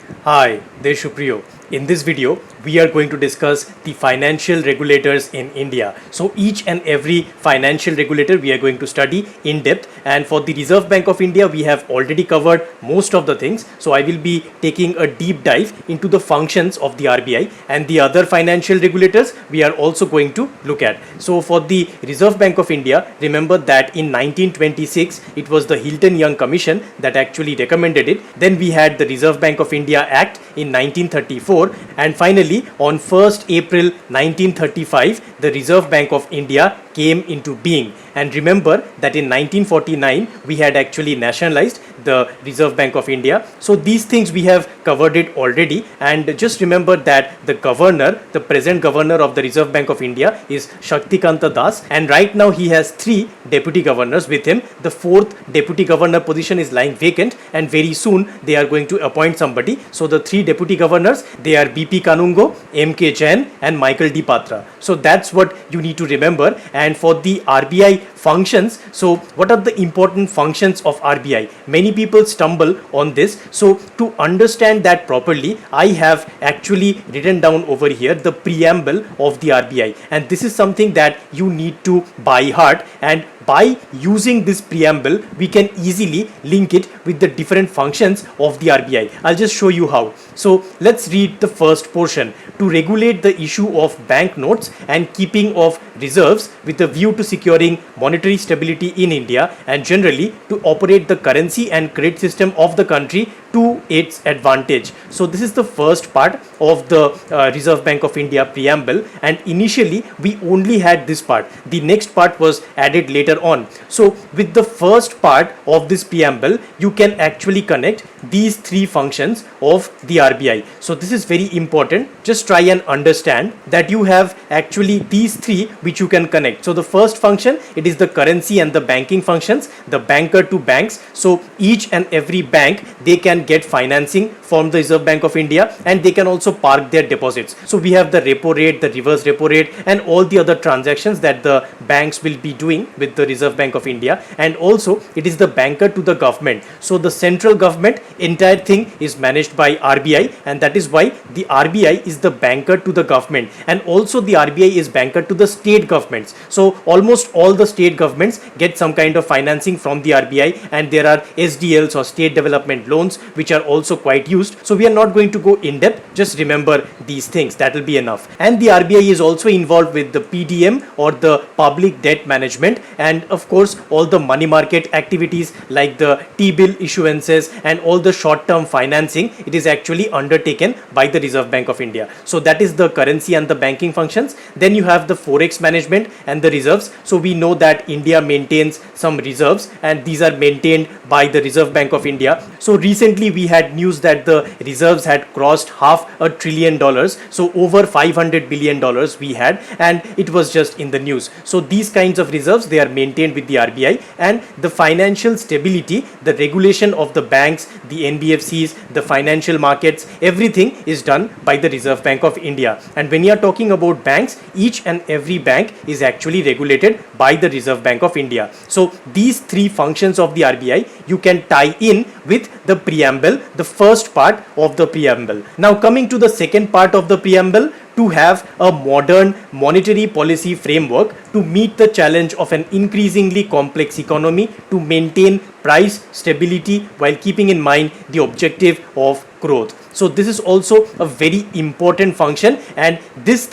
Hi, this is Supriyo. In this video, we are going to discuss the financial regulators in India. So each and every financial regulator we are going to study in depth, and for the Reserve Bank of India we have already covered most of the things. So I will be taking a deep dive into the functions of the RBI, and the other financial regulators we are also going to look at. So for the Reserve Bank of India, remember that in 1926 it was the Hilton Young Commission that actually recommended it. Then we had the Reserve Bank of India Act in 1934, and finally on 1st April 1935 the Reserve Bank of India came into being. And remember that in 1949 we had actually nationalized the Reserve Bank of India. So these things we have covered it already, and just remember that the governor, the present governor of the Reserve Bank of India is Shaktikanta Das, and right now he has 3 deputy governors with him. The 4th deputy governor position is lying vacant, and very soon they are going to appoint somebody. So the 3 deputy governors, they are BP Kanungo, MK Jain and Michael D. Patra. So that's what you need to remember. And for the RBI functions, so what are the important functions of RBI? Many people stumble on this. So to understand that properly, I have actually written down over here the preamble of the RBI, and this is something that you need to by heart, and by using this preamble we can easily link it with the different functions of the RBI. I'll just show you how. So let's read the first portion. To regulate the issue of banknotes and keeping of reserves with a view to securing monetary stability in India, and generally to operate the currency and credit system of the country to its advantage. So this is the first part of the Reserve Bank of India preamble, and initially we only had this part. The next part was added later on. So with the first part of this preamble you can actually connect these 3 functions of the RBI. So this is very important. Just try and understand that you have actually these 3 which you can connect. So the first function, it is the currency and the banking functions, the banker to banks. So each and every bank, they can get financing from the Reserve Bank of India, and they can also park their deposits. So we have the repo rate, the reverse repo rate, and all the other transactions that the banks will be doing with the Reserve Bank of India. And also it is the banker to the government. So the central government, entire thing is managed by RBI, and that is why the RBI is the banker to the government, and also the RBI is banker to the state governments. So almost all the state governments get some kind of financing from the RBI, and there are SDLs or state development loans which are also quite used. So we are not going to go in depth, just remember these things, that will be enough. And the RBI is also involved with the PDM or the public debt management, and of course all the money market activities like the T-bill issuances and all the short-term financing, it is actually undertaken by the Reserve Bank of India. So that is the currency and the banking functions. Then you have the forex management and the reserves. So we know that India maintains some reserves, and these are maintained by the Reserve Bank of India. So recently we had news that the reserves had crossed $500 billion. So over $500 billion we had, and it was just in the news. So these kinds of reserves, they are maintained with the RBI, and the financial stability, the regulation of the banks, the NBFCs, the financial markets, everything is done by the Reserve Bank of India. And when you are talking about banks, each and every bank is actually regulated by the Reserve Bank of India. So these 3 functions of the RBI you can tie in with the preamble, the first part of the preamble. Now coming to the second part of the preamble, to have a modern monetary policy framework to meet the challenge of an increasingly complex economy, to maintain price stability while keeping in mind the objective of growth. So this is also a very important function, and this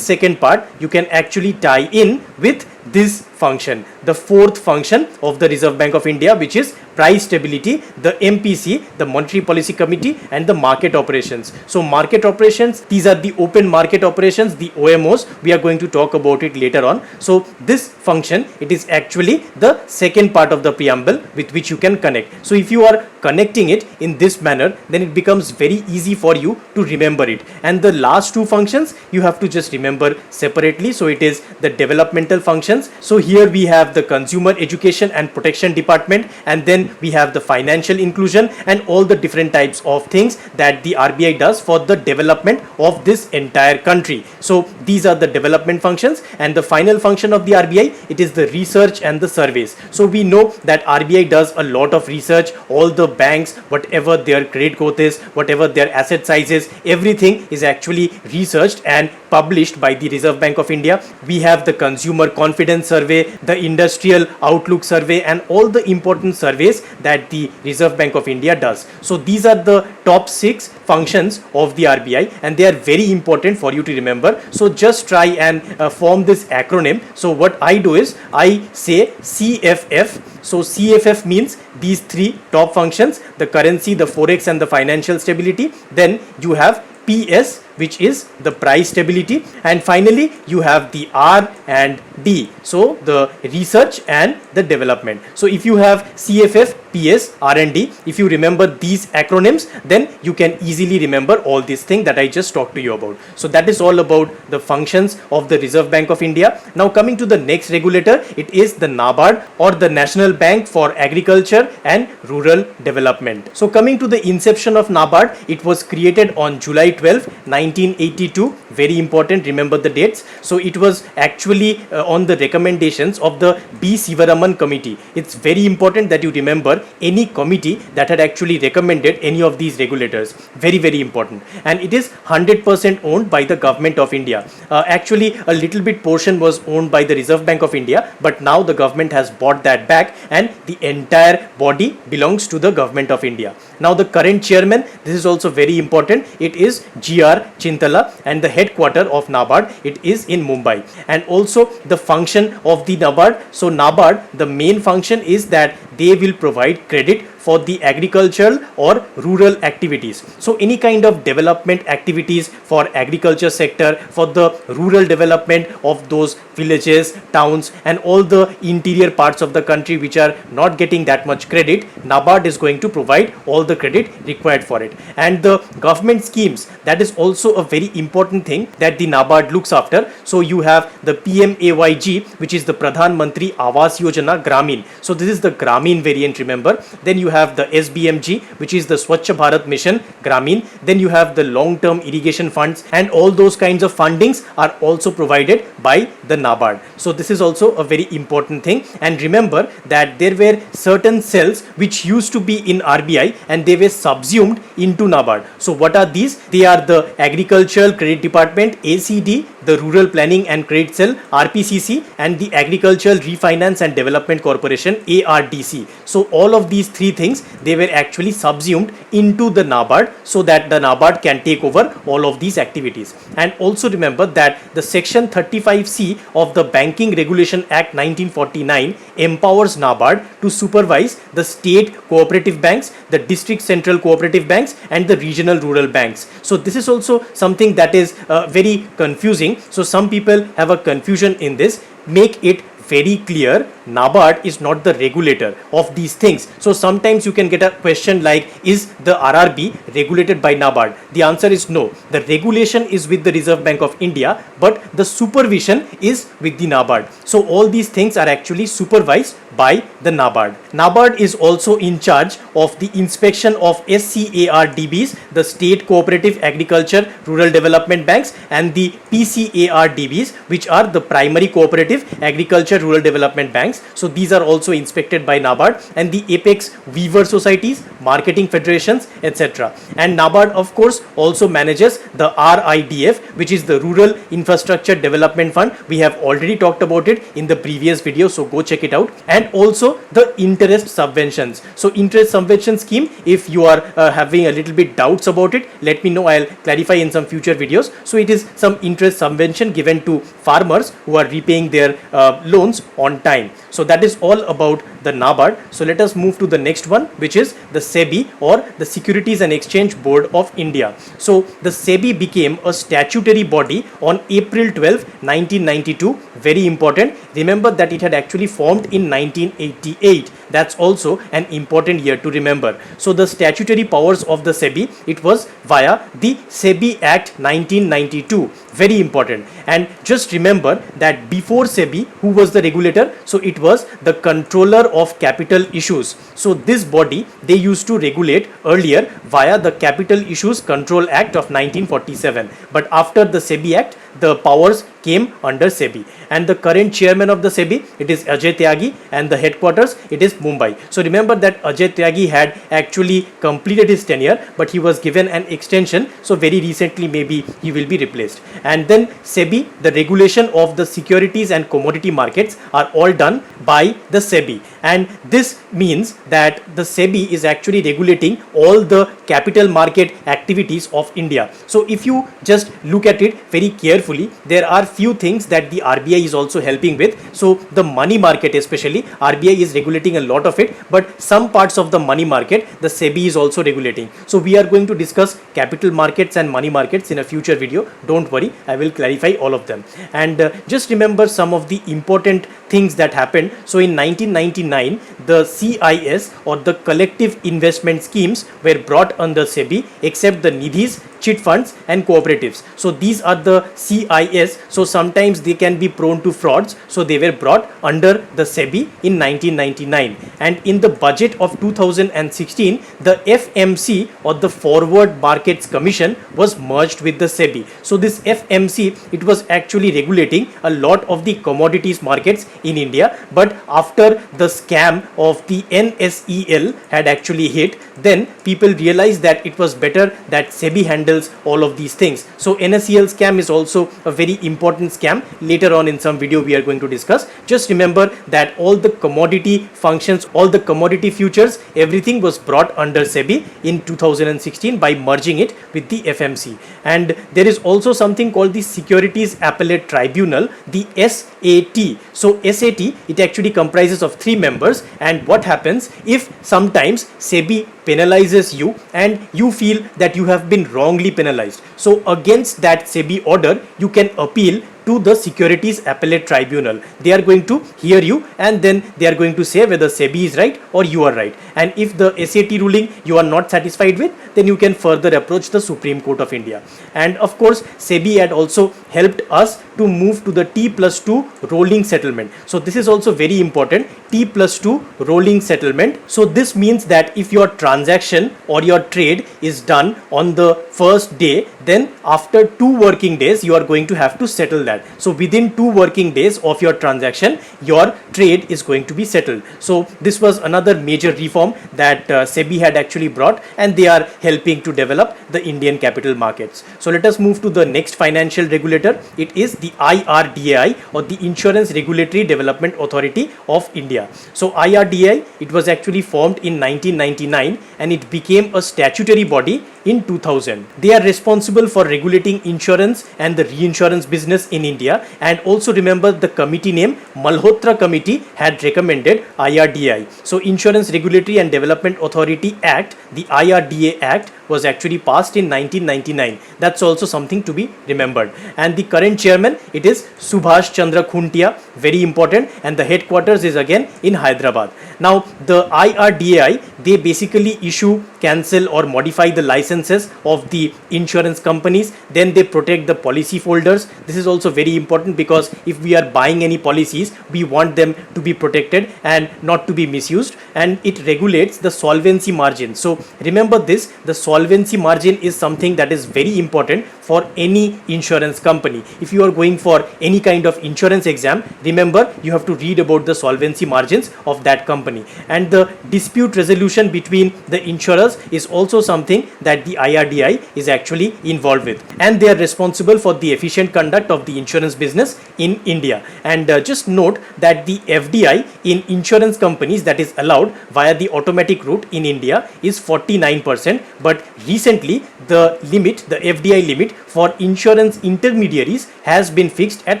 second part you can actually tie in with this function, the 4th function of the Reserve Bank of India, which is price stability, the MPC, the Monetary Policy Committee, and the market operations. So market operations, these are the open market operations, the OMOs. We are going to talk about it later on. So this function, it is actually the second part of the preamble with which you can connect. So if you are connecting it in this manner, then it becomes very easy for you to remember it. And the last 2 functions you have to just remember separately. So it is the developmental functions. So here we have the Consumer Education and Protection Department, and then we have the financial inclusion and all the different types of things that the RBI does for the development of this entire country. So these are the development functions, and the final function of the RBI, it is the research and the surveys. So we know that RBI does a lot of research, all the banks, whatever their credit growth is, whatever whatever their asset sizes, everything is actually researched and published by the Reserve Bank of India. We have the Consumer Confidence Survey, the Industrial Outlook Survey, and all the important surveys that the Reserve Bank of India does. So these are the top 6 functions of the RBI, and they are very important for you to remember. So just try and form this acronym. So what I do is I say CFF. So CFF means these 3 top functions: the currency, the forex, and the financial stability. Then you have PS, which is the price stability, and finally you have the R and D, so the research and the development. So if you have CFF, PS, R and D, if you remember these acronyms, then you can easily remember all these things that I just talked to you about. So that is all about the functions of the Reserve Bank of India. Now coming to the next regulator, it is the NABARD, or the National Bank for Agriculture and Rural Development. So coming to the inception of NABARD, it was created on July 12, 1982. Very important, remember the dates. So it was actually on the recommendations of the B. Sivaraman committee. It's very important that you remember any committee that had actually recommended any of these regulators. Very, very important. And it is 100% owned by the government of India. Actually, a little bit portion was owned by the Reserve Bank of India, but now the government has bought that back and the entire body belongs to the government of India. Now the current chairman, this is also very important, it is G.R. Chintala, and the headquarter of NABARD, it is in Mumbai. And also the function of the NABARD. So NABARD, the main function is that they will provide credit for the agricultural or rural activities. So any kind of development activities for agriculture sector, for the rural development of those villages, towns, and all the interior parts of the country which are not getting that much credit, NABARD is going to provide all the credit required for it. And the government schemes, that is also a very important thing that the NABARD looks after. So you have the PMAYG, which is the Pradhan Mantri Awas Yojana Gramin. So this is the Gramin variant, remember. Then you have the SBMG, which is the Swachh Bharat Mission Gramin. Then you have the long-term irrigation funds, and all those kinds of fundings are also provided by the NABARD. So this is also a very important thing. And remember that there were certain cells which used to be in RBI and they were subsumed into NABARD. So what are these? They are the Agricultural Credit Department, ACD, the Rural Planning and Credit Cell, RPCC, and the Agricultural Refinance and Development Corporation, ARDC. So all of these 3 things, they were actually subsumed into the NABARD so that the NABARD can take over all of these activities. And also remember that the section 35C of the Banking Regulation Act 1949 empowers NABARD to supervise the state cooperative banks, the district central cooperative banks, and the regional rural banks. So this is also something that is very confusing. So some people have a confusion in this. Make it very clear, NABARD is not the regulator of these things. So sometimes you can get a question like, is the RRB regulated by NABARD? The answer is no. The regulation is with the Reserve Bank of India, but the supervision is with the NABARD. So all these things are actually supervised by the NABARD. NABARD is also in charge of the inspection of SCARDBs, the State Cooperative Agriculture Rural Development Banks, and the PCARDBs, which are the Primary Cooperative Agriculture Rural Development Banks. So these are also inspected by NABARD, and the Apex Weaver Societies, Marketing Federations, etc. And NABARD of course also manages the RIDF, which is the Rural Infrastructure Development Fund. We have already talked about it in the previous video, so go check it out. And also the interest subventions. So interest subvention scheme, if you are having a little bit doubts about it, let me know, I'll clarify in some future videos. So it is some interest subvention given to farmers who are repaying their loans on time. So that is all about the NABARD. So let us move to the next one, which is the SEBI, or the Securities and Exchange Board of India. So the SEBI became a statutory body on April 12, 1992. Very important. Remember that it had actually formed in 1988. That's also an important year to remember. So the statutory powers of the SEBI, it was via the SEBI Act 1992. Very important. And just remember that before SEBI, who was the regulator? So it was the Controller of Capital Issues. So this body, they used to regulate earlier via the Capital Issues Control Act of 1947. But after the SEBI Act, the powers came under SEBI. And the current chairman of the SEBI, it is Ajay Tyagi, and the headquarters, it is Mumbai. So remember that Ajay Tyagi had actually completed his tenure, but he was given an extension. So very recently maybe he will be replaced. And then SEBI, the regulation of the securities and commodity markets are all done by the SEBI. And this means that the SEBI is actually regulating all the capital market activities of India. So if you just look at it very carefully, there are few things that the RBI is also helping with. So the money market especially, RBI is regulating a lot of it, but some parts of the money market, the SEBI is also regulating. So we are going to discuss capital markets and money markets in a future video. Don't worry, I will clarify all of them. And just remember some of the important things that happened. So in 1999, the CIS or the collective investment schemes were brought under SEBI, except the Nidhis, chit funds and cooperatives. So these are the CIS. So sometimes they can be prone to frauds. So they were brought under the SEBI in 1999. And in the budget of 2016, the FMC or the Forward Markets Commission was merged with the SEBI. So this FMC, it was actually regulating a lot of the commodities markets in India. But after the scam of the NSEL had actually hit, then people realized that it was better that SEBI handles all of these things. So NSEL scam is also a very important scam. Later on in some video we are going to discuss. Just remember that all the commodity functions, all the commodity futures, everything was brought under SEBI in 2016 by merging it with the FMC. And there is also something called the Securities Appellate Tribunal, the SAT. So SAT, it actually comprises of 3 members. And what happens if sometimes SEBI penalizes you and you feel that you have been wrongly penalized? So against that SEBI order, you can appeal to the Securities Appellate Tribunal. They are going to hear you and then they are going to say whether SEBI is right or you are right. And if the SAT ruling you are not satisfied with, then you can further approach the Supreme Court of India. And of course, SEBI had also helped us to move to the T+2 rolling settlement. So this is also very important, T+2 rolling settlement. So this means that if your transaction or your trade is done on the first day, then after 2 working days, you are going to have to settle that. So within 2 working days of your transaction, your trade is going to be settled. So this was another major reform that SEBI had actually brought, and they are helping to develop the Indian capital markets. So let us move to the next financial regulator. It is the IRDAI, or the Insurance Regulatory Development Authority of India. So IRDAI, it was actually formed in 1999 and it became a statutory body in 2000. They are responsible for regulating insurance and the reinsurance business in India. And also remember the committee name, Malhotra Committee had recommended IRDAI. So Insurance Regulatory and Development Authority Act, the IRDA Act, was actually passed in 1999. That's also something to be remembered. And the current chairman, it is Subhash Chandra Khuntia, very important, and the headquarters is again in Hyderabad. Now the IRDAI, they basically issue, cancel or modify the licenses of the insurance companies. Then they protect the policy holders. This is also very important because if we are buying any policies, we want them to be protected and not to be misused. And it regulates the solvency margin. So remember this, the solvency margin is something that is very important for any insurance company. If you are going for any kind of insurance exam, remember you have to read about the solvency margins of that company. And the dispute resolution between the insurers is also something that the IRDAI is actually involved with. And they are responsible for the efficient conduct of the insurance business in India. And just note that the FDI in insurance companies that is allowed via the automatic route in India is 49%. But recently the limit, the FDI limit for insurance intermediaries has been fixed at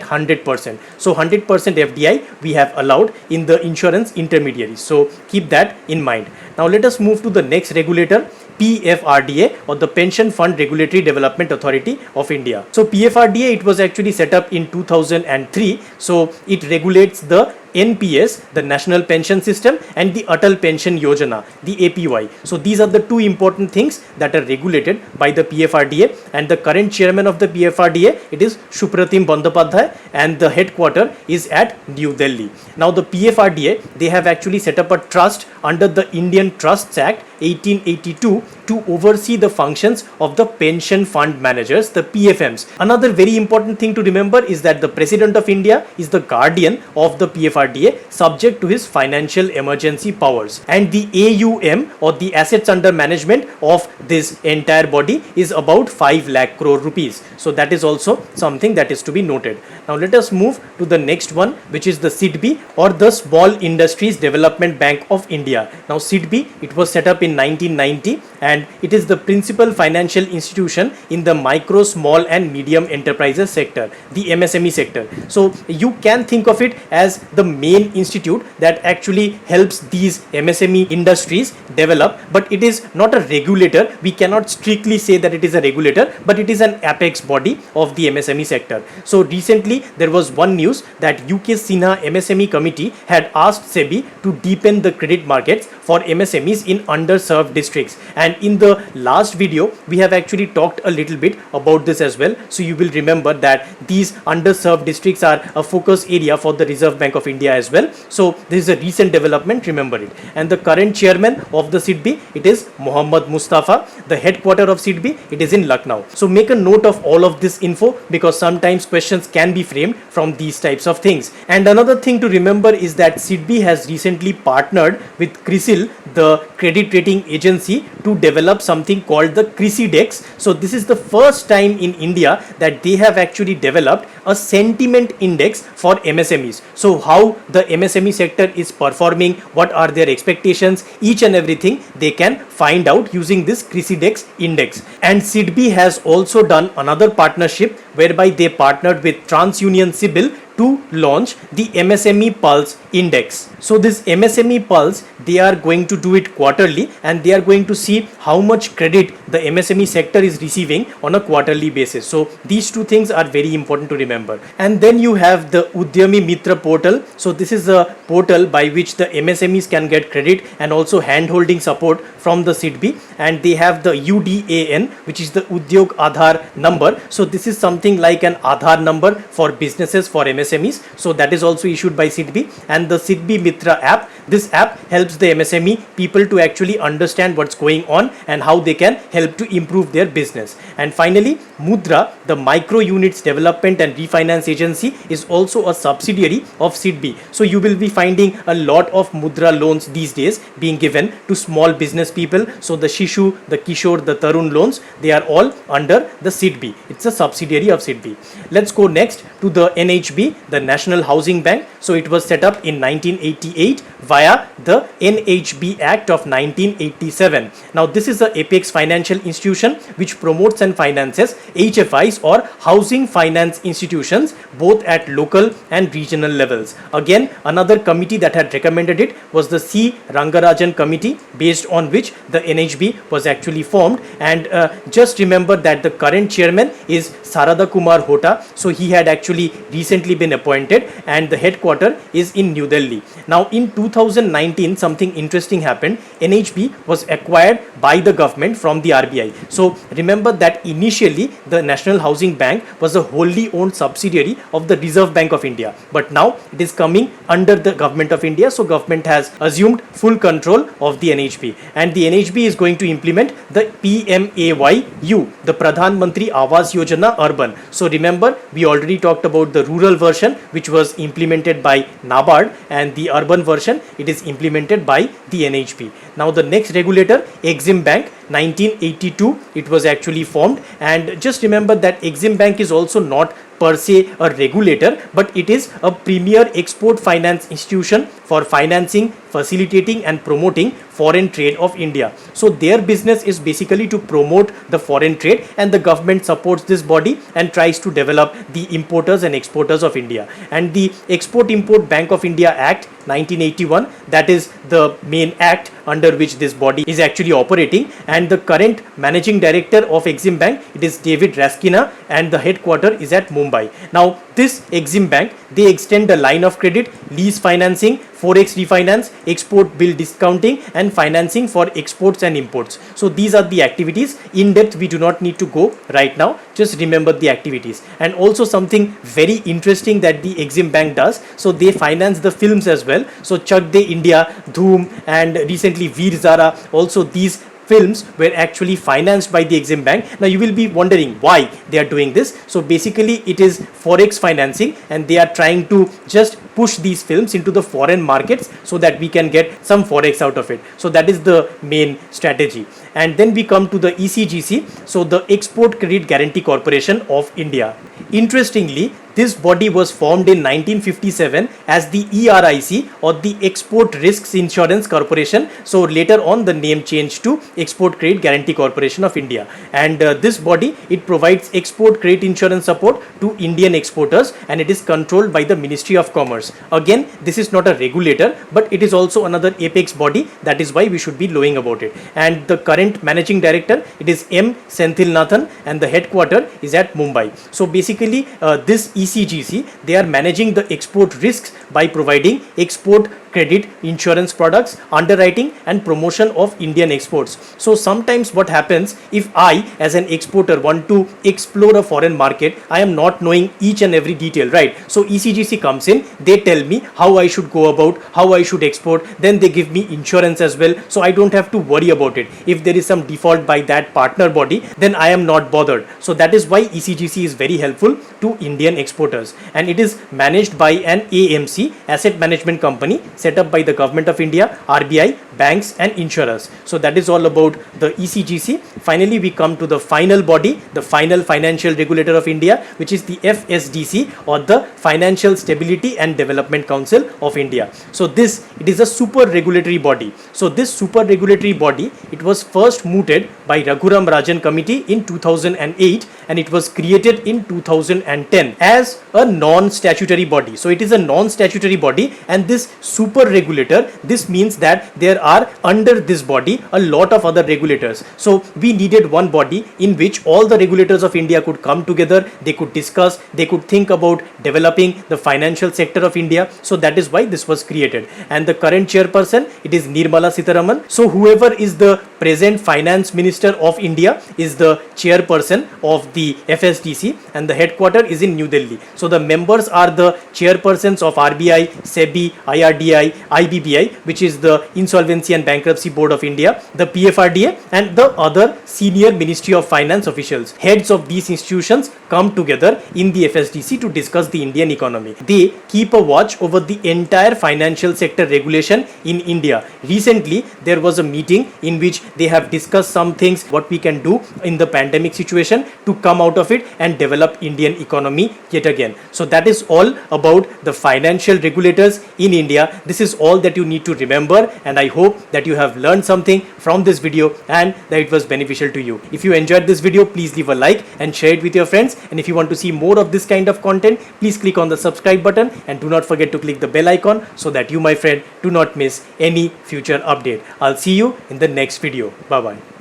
100%. So 100% FDI we have allowed in the insurance intermediaries. So keep that in mind. Now let us move to the next regulator, PFRDA, or the Pension Fund Regulatory Development Authority of India. So PFRDA, it was actually set up in 2003. So it regulates the NPS, the National Pension System, and the Atal Pension Yojana, the APY. So these are the 2 important things that are regulated by the PFRDA. And the current chairman of the PFRDA, it is Supriyo Bandyopadhyay, and the headquarter is at New Delhi. Now the PFRDA, they have actually set up a trust under the Indian Trusts Act 1882 to oversee the functions of the pension fund managers, the PFMs. Another very important thing to remember is that the President of India is the guardian of the PFRDA, subject to his financial emergency powers. And the AUM, or the assets under management of this entire body, is about 5 lakh crore rupees. So that is also something that is to be noted. Now let us move to the next one, which is the SIDBI, or the Small Industries Development Bank of India. Now SIDBI, it was set up in 1990 and it is the principal financial institution in the micro, small and medium enterprises sector, the MSME sector. So you can think of it as the main institute that actually helps these MSME industries develop, but it is not a regulator. We cannot strictly say that it is a regulator, but it is an apex body of the MSME sector. So recently there was one news that UK Sinha MSME committee had asked SEBI to deepen the credit markets for MSMEs in underserved districts, and in the last video we have actually talked a little bit about this as well. So you will remember that these underserved districts are a focus area for the Reserve Bank of India as well. So this is a recent development, remember it. And the current chairman of the SIDBI, it is Mohammad Mustafa. The headquarter of SIDBI, it is in Lucknow. So make a note of all of this info, because sometimes questions can be framed from these types of things. And another thing to remember is that SIDBI has recently partnered with CRISIL, the credit rating agency, to develop something called the CRISIDEX. So this is the first time in India that they have actually developed a sentiment index for MSMEs. So how the MSME sector is performing, what are their expectations, each and everything they can find out using this CRISIDEX index. And SIDBI has also done another partnership whereby they partnered with TransUnion CIBIL to launch the MSME Pulse Index. So this MSME Pulse, they are going to do it quarterly, and they are going to see how much credit the MSME sector is receiving on a quarterly basis. So these two things are very important to remember. And then you have the Udyami Mitra portal. So this is a portal by which the MSMEs can get credit and also hand-holding support from the SIDBI, and they have the UDAN, which is the Udyog Aadhaar number. So this is something like an Aadhaar number for businesses, for MSMEs. So that is also issued by SIDBI. And the SIDBI Mitra app, this app helps the MSME people to actually understand what's going on and how they can help to improve their business. And finally, Mudra, the Micro Units Development and Refinance Agency, is also a subsidiary of SIDBI. So you will be finding a lot of Mudra loans these days being given to small business people. So the Shishu, the Kishore, the Tarun loans, they are all under the SIDBI. It's a subsidiary of SIDBI. Let's go next to the NHB, the National Housing Bank. So it was set up in 1988 via the NHB Act of 1987. Now this is a apex financial institution which promotes and finances HFIs, or housing finance institutions, both at local and regional levels. Again, another committee that had recommended it was the C. Rangarajan committee, based on which the NHB was actually formed. And just remember that the current chairman is Sarada Kumar Hota. So he had actually recently been appointed, and the headquarter is in New Delhi. Now in 2019, something interesting happened. NHB was acquired by the government from the RBI. So remember that initially the National Housing Bank was a wholly owned subsidiary of the Reserve Bank of India, but now it is coming under the government of India. So government has assumed full control of the NHB, and the NHB is going to implement the PMAYU, the Pradhan Mantri Awas Yojana Urban. So remember, we already talked about the rural version, which was implemented by NABARD, and the urban version, it is implemented by the NHB. Now the next regulator, EXIM Bank, 1982 it was actually formed. And just remember that EXIM Bank is also not per se a regulator, but it is a premier export finance institution for financing, facilitating and promoting foreign trade of India. So their business is basically to promote the foreign trade, and the government supports this body and tries to develop the importers and exporters of India. And the Export Import Bank of India Act 1981, that is the main act under which this body is actually operating. And the current managing director of EXIM Bank, it is David Raskina, and the headquarter is at Mumbai. Now this EXIM Bank, they extend the line of credit, lease financing, forex refinance, export bill discounting and financing for exports and imports. So these are the activities. In depth we do not need to go right now, just remember the activities. And also something very interesting that the EXIM bank does, so they finance the films as well. So Chak De India, Dhoom, and recently Veer Zara, also these films were actually financed by the EXIM bank. Now you will be wondering why they are doing this. So basically it is forex financing, and they are trying to just push these films into the foreign markets so that we can get some forex out of it. So that is the main strategy. And then we come to the ECGC, so the Export Credit Guarantee Corporation of India. Interestingly, this body was formed in 1957 as the ERIC, or the Export Risks Insurance Corporation. So later on the name changed to Export Credit Guarantee Corporation of India. And this body, it provides export credit insurance support to Indian exporters, and it is controlled by the Ministry of Commerce. Again, this is not a regulator, but it is also another apex body. That is why we should be knowing about it. And the current managing director, it is M. Senthilnathan, and the headquarter is at Mumbai. So basically this ECGC, they are managing the export risks by providing export credit insurance products, underwriting and promotion of Indian exports. So sometimes what happens, if I as an exporter want to explore a foreign market, I am not knowing each and every detail, right? So ECGC comes in, they tell me how I should go about, how I should export, then they give me insurance as well, so I don't have to worry about it. If there is some default by that partner body, then I am not bothered. So that is why ECGC is very helpful to Indian exporters, and it is managed by an AMC, asset management company, set up by the Government of India, RBI, banks and insurers. So that is all about the ECGC. Finally, we come to the final body, the final financial regulator of India, which is the FSDC, or the Financial Stability and Development Council of India. So it is a super regulatory body. So this super regulatory body, it was first mooted by Raghuram Rajan Committee in 2008, and it was created in 2010 as a non-statutory body. So it is a non-statutory body, and this super regulator, this means that there are under this body a lot of other regulators. So we needed one body in which all the regulators of India could come together, they could discuss, they could think about developing the financial sector of India. So that is why this was created. And the current chairperson, it is Nirmala Sitharaman. So whoever is the present finance minister of India is the chairperson of the FSDC, and the headquarter is in New Delhi. So the members are the chairpersons of RBI, SEBI, IRDAI, IBPS, which is the Insolvency and Bankruptcy Board of India, the PFRDA, and the other senior Ministry of Finance officials. Heads of these institutions come together in the FSDC to discuss the Indian economy. They keep a watch over the entire financial sector regulation in India. Recently, there was a meeting in which they have discussed some things, what we can do in the pandemic situation to come out of it and develop Indian economy yet again. So that is all about the financial regulators in India. This is all that you need to remember, and I hope that you have learned something from this video and that it was beneficial to you. If you enjoyed this video, please leave a like and share it with your friends. And if you want to see more of this kind of content, please click on the subscribe button, and do not forget to click the bell icon so that you, my friend, do not miss any future update. I'll see you in the next video. Bye bye.